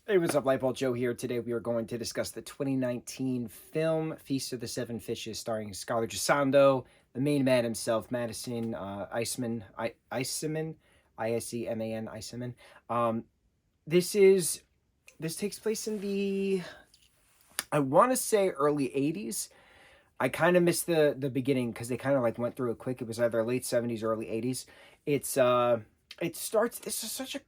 Hey, what's up, Lightbolt Joe here. Today we are going to discuss the 2019 film Feast of the Seven Fishes, starring Scarlett Gisando, the main man himself, Madison Iseman, Iseman, Iseman. Um, this is this takes place in the, I want to say, early 80s. I kind of missed the beginning because they kind of like went through it quick. It was either late 70s or early 80s. It's it starts. This is such a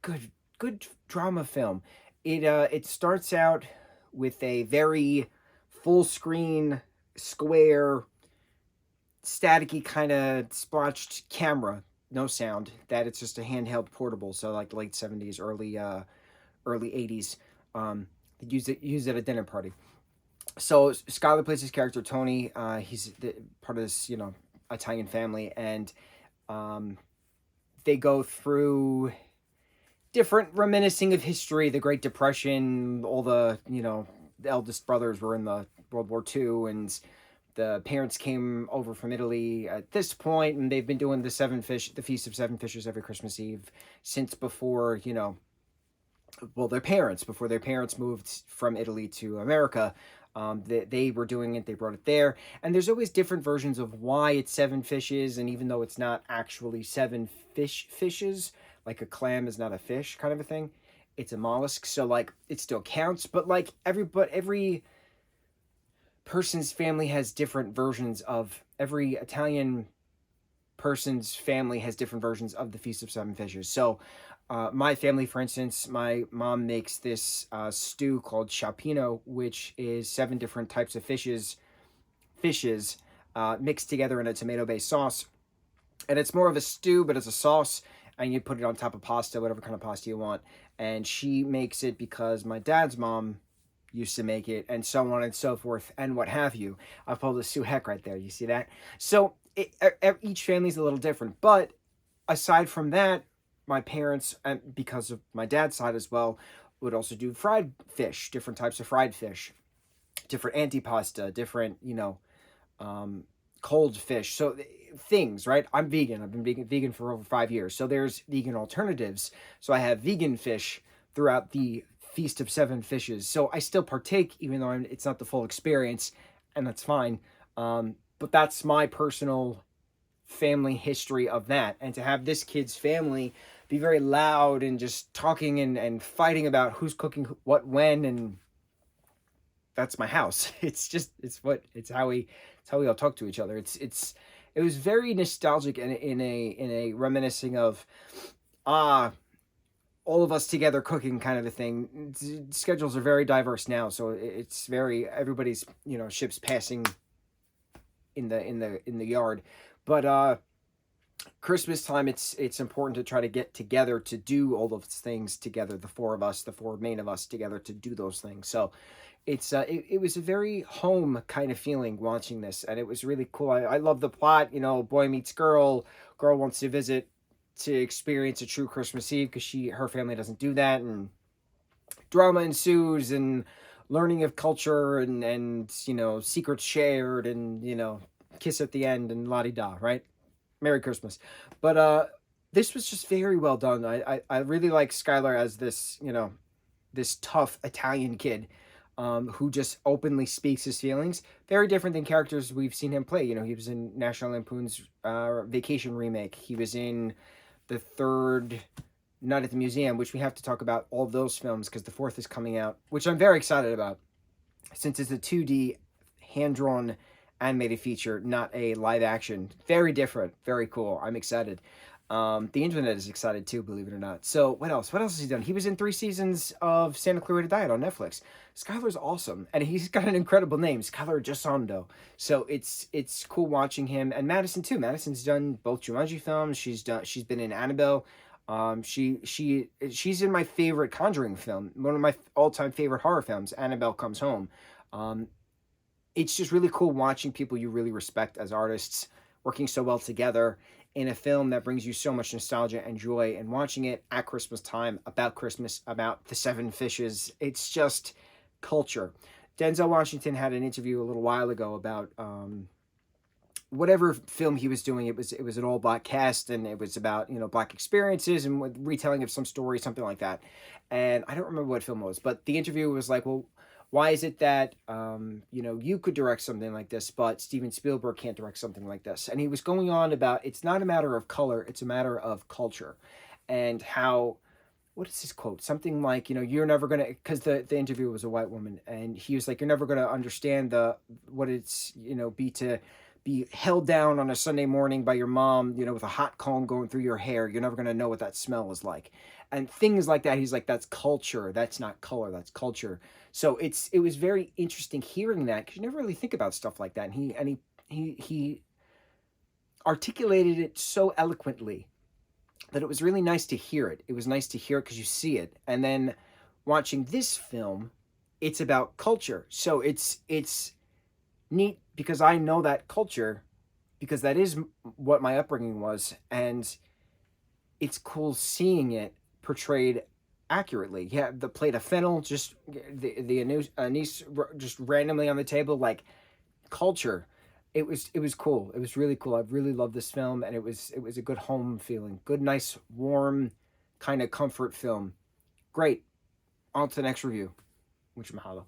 good drama film. It starts out with a very full screen, square, staticky kind of splotched camera, no sound. That it's just a handheld portable. So like late 70s, early 80s. They used it at a dinner party. So Skylar plays his character Tony. He's part of this, Italian family, and um, they go through different reminiscing of history, the Great Depression. All the eldest brothers were in the World War II, and the parents came over from Italy at this point, and they've been doing the Feast of Seven Fishes every Christmas Eve since before, well, before their parents moved from Italy to America. They were doing it, they brought it there. And there's always different versions of why it's seven fishes. And even though it's not actually seven fishes, like a clam is not a fish kind of a thing, it's a mollusk. So, like, it still counts. But, like, every person's family has different versions of, every Italian person's family has different versions of the Feast of Seven Fishes. So, my family, for instance, my mom makes this stew called sciappino, which is seven different types of fishes mixed together in a tomato-based sauce. And it's more of a stew, but it's a sauce, and you put it on top of pasta, whatever kind of pasta you want. And she makes it because my dad's mom used to make it, and so on and so forth, and what have you. I pulled a Sue Heck right there. You see that? So each family's a little different, but aside from that, my parents, and because of my dad's side as well, would also do fried fish, different types of fried fish, different antipasta, different, um, cold fish. So things, right? I'm vegan. I've been vegan for over 5 years. So there's vegan alternatives. So I have vegan fish throughout the Feast of Seven Fishes. So I still partake, even though it's not the full experience, and that's fine. But that's my personal family history of that. And to have this kid's family be very loud and just talking and fighting about who's cooking what when, and that's my house. It's how we all talk to each other. It was very nostalgic and in a reminiscing of ah all of us together cooking kind of a thing. Schedules are very diverse now, so it's very, everybody's, ships passing in the yard. But Christmas time, it's important to try to get together to do all those things together. The four of us, the four main of us together to do those things. So it was a very home kind of feeling watching this, and it was really cool. I love the plot. Boy meets girl. Girl wants to visit to experience a true Christmas Eve because her family doesn't do that, and drama ensues, and learning of culture, and secrets shared, and kiss at the end, and la di da, right? Merry Christmas. But this was just very well done. I really like Skylar as this, this tough Italian kid, who just openly speaks his feelings. Very different than characters we've seen him play. He was in National Lampoon's Vacation remake. He was in the third Night at the Museum, which we have to talk about all those films because the fourth is coming out, which I'm very excited about since it's a 2D hand-drawn animated feature, not a live action. Very different, very cool. I'm excited. The internet is excited too, believe it or not. So what else? What else has he done? He was in 3 seasons of Santa Clarita Diet on Netflix. Skylar's awesome, and he's got an incredible name, Skylar Gisando. So it's cool watching him, and Madison too. Madison's done both Jumanji films. She's been in Annabelle. She's in my favorite Conjuring film, one of my all-time favorite horror films, Annabelle Comes Home. It's just really cool watching people you really respect as artists working so well together in a film that brings you so much nostalgia and joy, and watching it at Christmas time, about Christmas, about the seven fishes. It's just culture. Denzel Washington had an interview a little while ago about whatever film he was doing, it was an all black cast, and it was about, black experiences and with retelling of some story, something like that. And I don't remember what film it was, but the interview was like, well, why is it that you could direct something like this, but Steven Spielberg can't direct something like this? And he was going on about, it's not a matter of color, it's a matter of culture, and how, what is his quote? Something like, you're never gonna, because the interviewer was a white woman, and he was like, you're never gonna understand what it's, be to be held down on a Sunday morning by your mom, with a hot comb going through your hair. You're never gonna know what that smell is like, and things like that. He's like, that's culture. That's not color. That's culture. So it was very interesting hearing that, because you never really think about stuff like that. And he articulated it so eloquently that it was really nice to hear it. It was nice to hear it because you see it. And then watching this film, it's about culture. So it's neat because I know that culture, because that is what my upbringing was, and it's cool seeing it portrayed accurately. Yeah, the plate of fennel, just the anise just randomly on the table, like culture. It was cool. It was really cool. I really loved this film, and it was a good home feeling, good, nice, warm, kind of comfort film. Great. On to the next review. Mucho mahalo.